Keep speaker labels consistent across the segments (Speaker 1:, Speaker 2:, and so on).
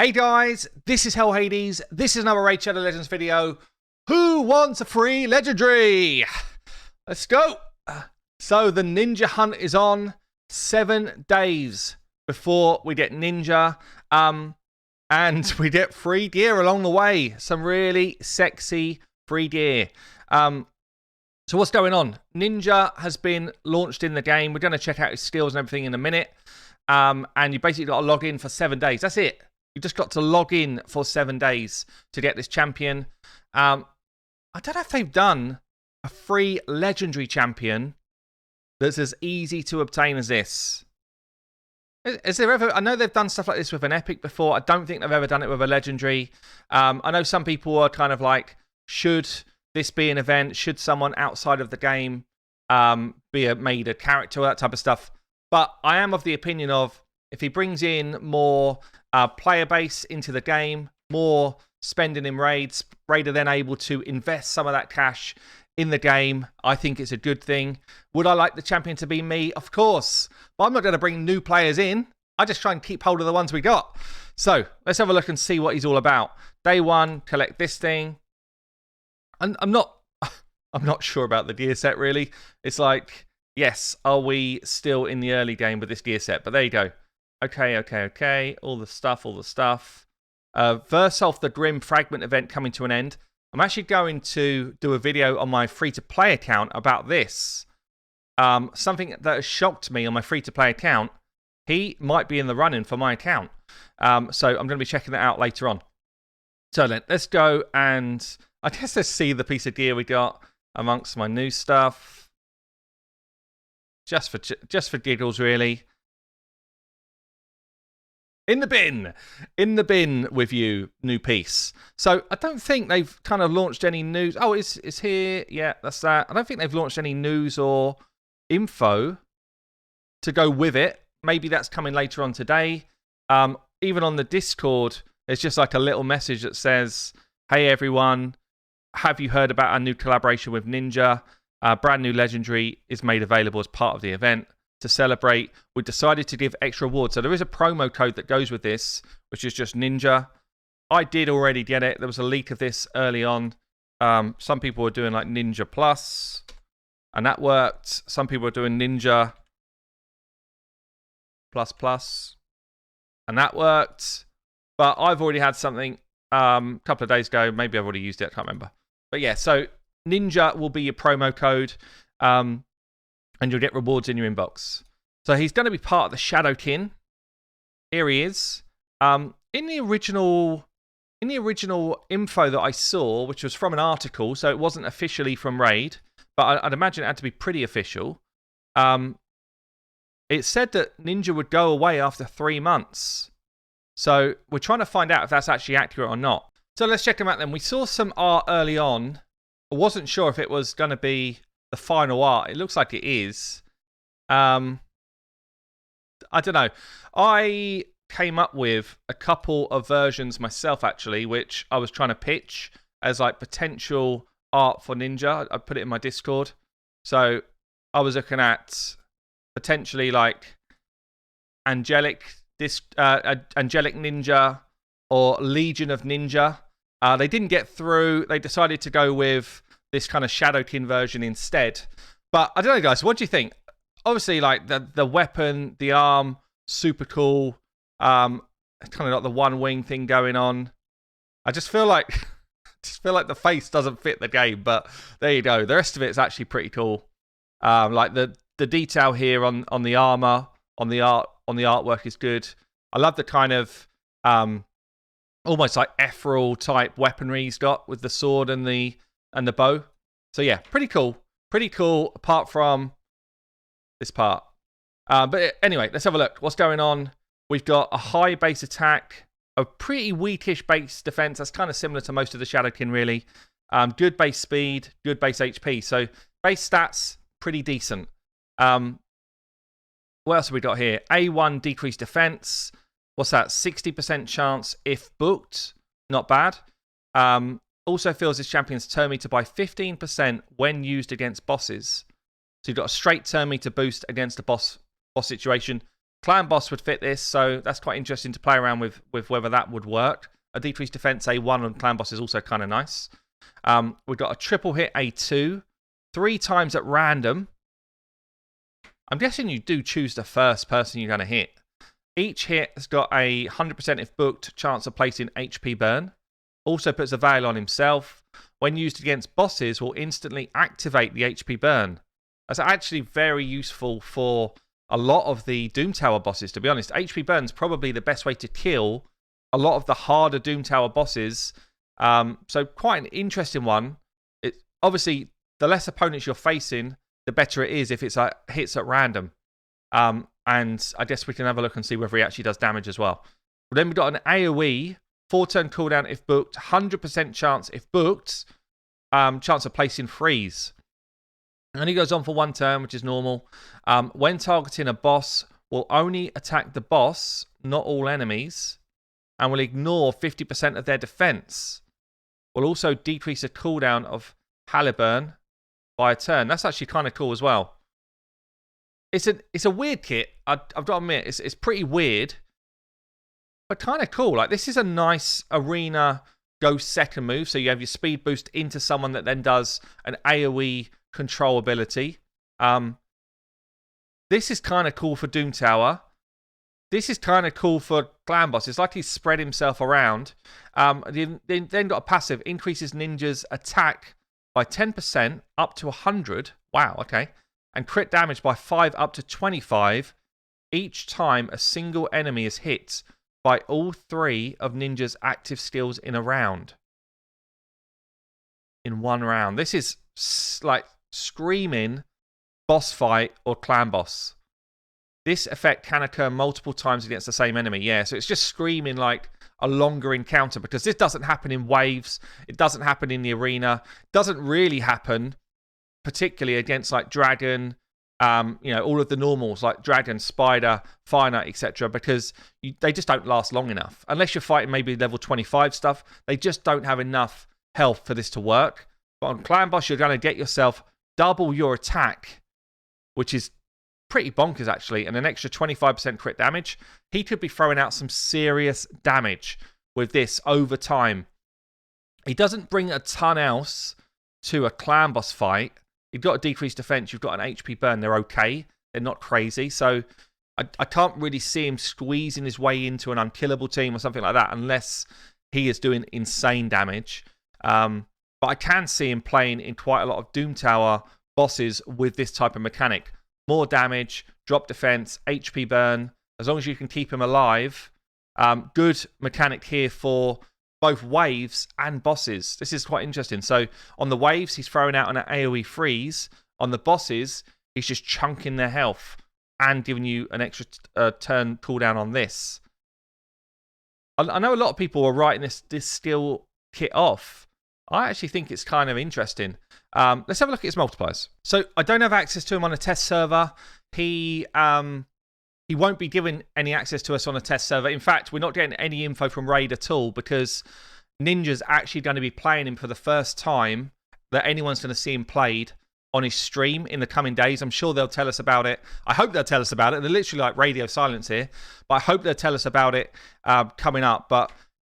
Speaker 1: Hey guys, this is Hell Hades. This is another Raid Shadow Legends video. Who wants a free legendary? Let's go. So the ninja hunt is on. 7 days before we get ninja. And we get free gear along the way. Some really sexy free gear. So what's going on? Ninja has been launched in the game. We're going to check out his skills and everything in a minute. And you basically got to log in for 7 days. That's it. You just got to log in for 7 days to get this champion. I don't know if they've done a free legendary champion that's as easy to obtain as this. Is there ever? I know they've done stuff like this with an epic before. I don't think they've ever done it with a legendary. I know some people are kind of like, should this be an event? Should someone outside of the game be made a character, all that type of stuff? But I am of the opinion of, if he brings in more player base into the game, more spending in raids, Raid are then able to invest some of that cash in the game. I think it's a good thing. Would I like the champion to be me? Of course. But I'm not going to bring new players in. I just try and keep hold of the ones we got. So let's have a look and see what he's all about. Day 1, collect this thing. And I'm not sure about the gear set, really. It's like, yes, are we still in the early game with this gear set? But there you go. Okay. All the stuff. Verse off the Grim Fragment event coming to an end. I'm actually going to do a video on my free-to-play account about this. Something that has shocked me on my free-to-play account. He might be in the running for my account. So I'm going to be checking that out later on. So let's go and I guess let's see the piece of gear we got amongst my new stuff. Just for giggles, really. In the bin with you, new piece. So I don't think they've kind of launched any news. Oh, it's here. Yeah, that's that. I don't think they've launched any news or info to go with it. Maybe that's coming later on today. Even on the Discord, there's just like a little message that says, "Hey everyone, have you heard about our new collaboration with Ninja? Brand new legendary is made available as part of the event. To celebrate, we decided to give extra rewards." So there is a promo code that goes with this, which is just Ninja. I did already get it. There was a leak of this early on. Some people were doing like Ninja Plus, and that worked. Some people were doing Ninja Plus Plus, and that worked. But I've already had something a couple of days ago. Maybe I've already used it. I can't remember. But yeah, so Ninja will be your promo code. And you'll get rewards in your inbox. So he's going to be part of the Shadowkin. Here he is. In the original info that I saw, which was from an article, so it wasn't officially from Raid, but I'd imagine it had to be pretty official. It said that Ninja would go away after 3 months. So we're trying to find out if that's actually accurate or not. So let's check them out then. We saw some art early on. I wasn't sure if it was going to be the final art. It looks like it is. I don't know. I came up with a couple of versions myself, actually, which I was trying to pitch as like potential art for Ninja. I put it in my Discord. So I was looking at potentially like Angelic Ninja or Legion of Ninja. They didn't get through. They decided to go with this kind of Shadowkin version instead. But I don't know, guys, what do you think? Obviously, like the weapon, the arm, super cool. Kind of like the one wing thing going on. I just feel like the face doesn't fit the game, but there you go. The rest of it's actually pretty cool. Like the detail here on the armor, on the artwork is good. I love the kind of almost like ethereal type weaponry he's got with the sword and the bow. So yeah, pretty cool. Pretty cool, apart from this part. But anyway, let's have a look. What's going on? We've got a high base attack, a pretty weakish base defense. That's kind of similar to most of the Shadowkin, really. Good base speed, good base HP. So base stats, pretty decent. What else have we got here? A1 decreased defense. What's that? 60% chance if booked. Not bad. Also fills his champion's turn meter by 15% when used against bosses. So you've got a straight turn meter boost against a boss situation. Clan Boss would fit this, so that's quite interesting to play around with whether that would work. A decreased defense A1 on Clan Boss is also kind of nice. We've got a triple hit A2, 3 times at random. I'm guessing you do choose the first person you're going to hit. Each hit has got a 100% if booked chance of placing HP burn. Also puts a veil on himself. When used against bosses, will instantly activate the HP burn. That's actually very useful for a lot of the Doom Tower bosses, to be honest. HP burn is probably the best way to kill a lot of the harder Doom Tower bosses. So quite an interesting one. Obviously, the less opponents you're facing, the better it is if it's hits at random. And I guess we can have a look and see whether he actually does damage as well. But then we've got an AoE, 4-turn cooldown if booked, 100% chance if booked, chance of placing freeze. And he goes on for 1 turn, which is normal. When targeting a boss, will only attack the boss, not all enemies, and will ignore 50% of their defense. Will also decrease the cooldown of Haliburn by a turn. That's actually kind of cool as well. It's a weird kit. I've got to admit, it's pretty weird, but kind of cool. Like, this is a nice arena go second move. So you have your speed boost into someone that then does an AoE control ability. This is kind of cool for Doom Tower. This is kind of cool for Clan Boss. It's like he's spread himself around. Then got a passive, increases ninjas' attack by 10% up to 100. Wow, okay. And crit damage by 5 up to 25 each time a single enemy is hit by all 3 of Ninja's active skills in a round. In 1 round. This is like screaming boss fight or Clan Boss. This effect can occur multiple times against the same enemy. Yeah, so it's just screaming like a longer encounter, because this doesn't happen in waves. It doesn't happen in the arena. It doesn't really happen particularly against like Dragon, all of the normals like Dragon, Spider, Fire Knight, etc. because they just don't last long enough. Unless you're fighting maybe level 25 stuff, they just don't have enough health for this to work. But on Clan Boss, you're going to get yourself double your attack, which is pretty bonkers actually, and an extra 25% crit damage. He could be throwing out some serious damage with this over time. He doesn't bring a ton else to a Clan Boss fight. You've got a decreased defense, you've got an HP burn, they're okay. They're not crazy. So I can't really see him squeezing his way into an unkillable team or something like that unless he is doing insane damage. But I can see him playing in quite a lot of Doom Tower bosses with this type of mechanic. More damage, drop defense, HP burn. As long as you can keep him alive. Good mechanic here for both waves and bosses. This is quite interesting. So on the waves, he's throwing out an AoE freeze. On the bosses, he's just chunking their health and giving you an extra turn cooldown on this. I know a lot of people are writing this skill kit off. I actually think it's kind of interesting. Let's have a look at his multipliers. So I don't have access to him on a test server. He won't be giving any access to us on a test server. In fact, we're not getting any info from Raid at all because Ninja's actually going to be playing him for the first time that anyone's going to see him played on his stream in the coming days. I'm sure they'll tell us about it. I hope they'll tell us about it. They're literally like radio silence here, but I hope they'll tell us about it coming up. But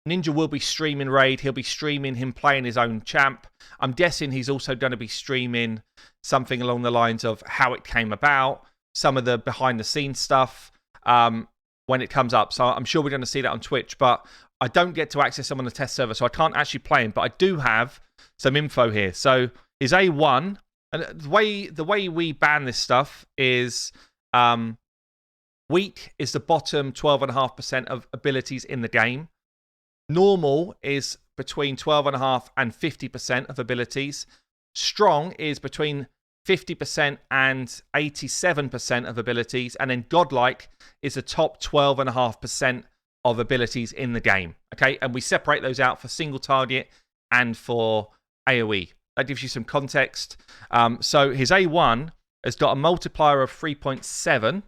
Speaker 1: Ninja will be streaming Raid. He'll be streaming him playing his own champ. I'm guessing he's also going to be streaming something along the lines of how it came about, some of the behind-the-scenes stuff when it comes up. So I'm sure we're going to see that on Twitch, but I don't get to access him on the test server, so I can't actually play him, but I do have some info here. So his A1, and the way we ban this stuff is weak is the bottom 12.5% of abilities in the game. Normal is between 12.5% and 50% of abilities. Strong is between 50% and 87% of abilities. And then Godlike is the top 12.5% of abilities in the game. Okay, and we separate those out for single target and for AoE. That gives you some context. So his A1 has got a multiplier of 3.7,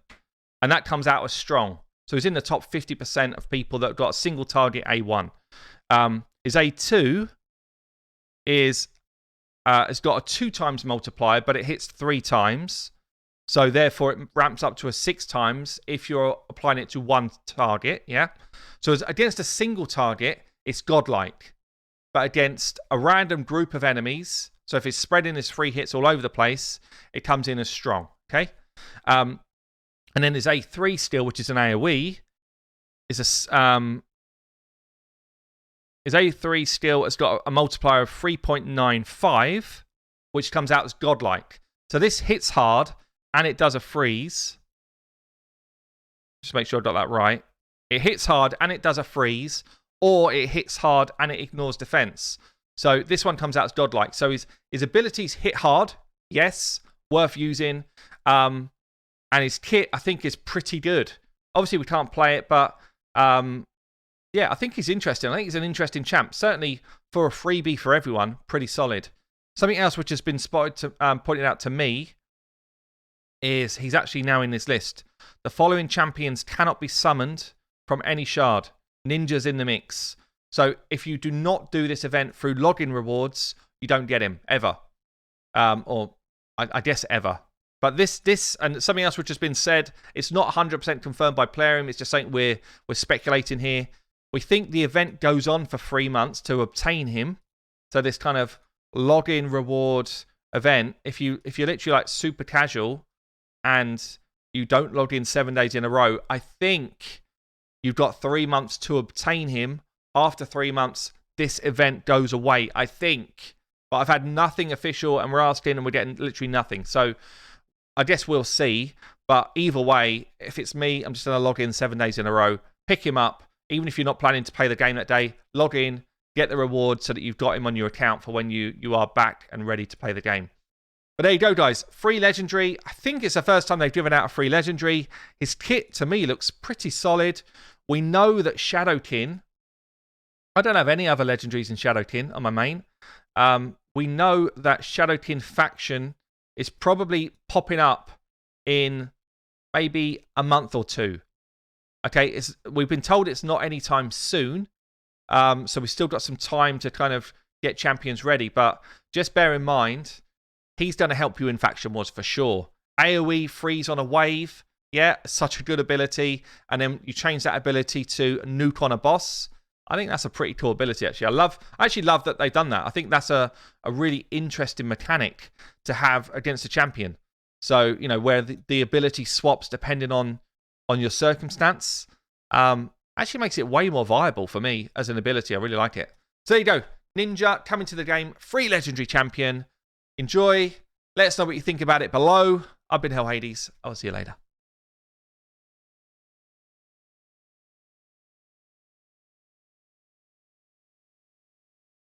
Speaker 1: and that comes out as strong. So he's in the top 50% of people that have got a single target A1. His A2 has got a 2 times multiplier, but it hits 3 times. So therefore, it ramps up to a 6 times if you're applying it to one target, yeah? So against a single target, it's godlike. But against a random group of enemies, so if it's spreading his free hits all over the place, it comes in as strong, okay? And then there's A3 still, which is an AoE. Is A3 still has got a multiplier of 3.95, which comes out as godlike. So this hits hard, and it does a freeze. Just make sure I got that right. It hits hard, and it does a freeze, or it hits hard, and it ignores defense. So this one comes out as godlike. So his abilities hit hard, yes, worth using. And his kit, I think, is pretty good. Obviously, we can't play it, but yeah, I think he's interesting. I think he's an interesting champ. Certainly for a freebie for everyone, pretty solid. Something else which has been spotted pointed out to me is he's actually now in this list. The following champions cannot be summoned from any shard. Ninja's in the mix. So if you do not do this event through login rewards, you don't get him, ever. Or I guess ever. But this and something else which has been said, it's not 100% confirmed by Plarium. It's just something we're speculating here. We think the event goes on for 3 months to obtain him. So this kind of login reward event, if you're literally like super casual and you don't log in 7 days in a row, I think you've got 3 months to obtain him. After 3 months, this event goes away, I think. But I've had nothing official, and we're asking, and we're getting literally nothing. So I guess we'll see. But either way, if it's me, I'm just going to log in 7 days in a row, pick him up. Even if you're not planning to play the game that day, log in, get the reward so that you've got him on your account for when you are back and ready to play the game. But there you go, guys. Free legendary. I think it's the first time they've given out a free legendary. His kit, to me, looks pretty solid. We know that Shadowkin... I don't have any other legendaries in Shadowkin on my main. We know that Shadowkin faction is probably popping up in maybe a month or two. Okay, we've been told it's not anytime soon. So we've still got some time to kind of get champions ready. But just bear in mind... he's going to help you in Faction Wars for sure. AoE freeze on a wave. Yeah, such a good ability. And then you change that ability to nuke on a boss. I think that's a pretty cool ability, actually. I actually love that they've done that. I think that's a really interesting mechanic to have against a champion. So, you know, where the ability swaps depending on your circumstance. Actually makes it way more viable for me as an ability. I really like it. So there you go. Ninja coming to the game. Free legendary champion. Enjoy. Let us know what you think about it below. I've been Hell Hades. I'll see you later.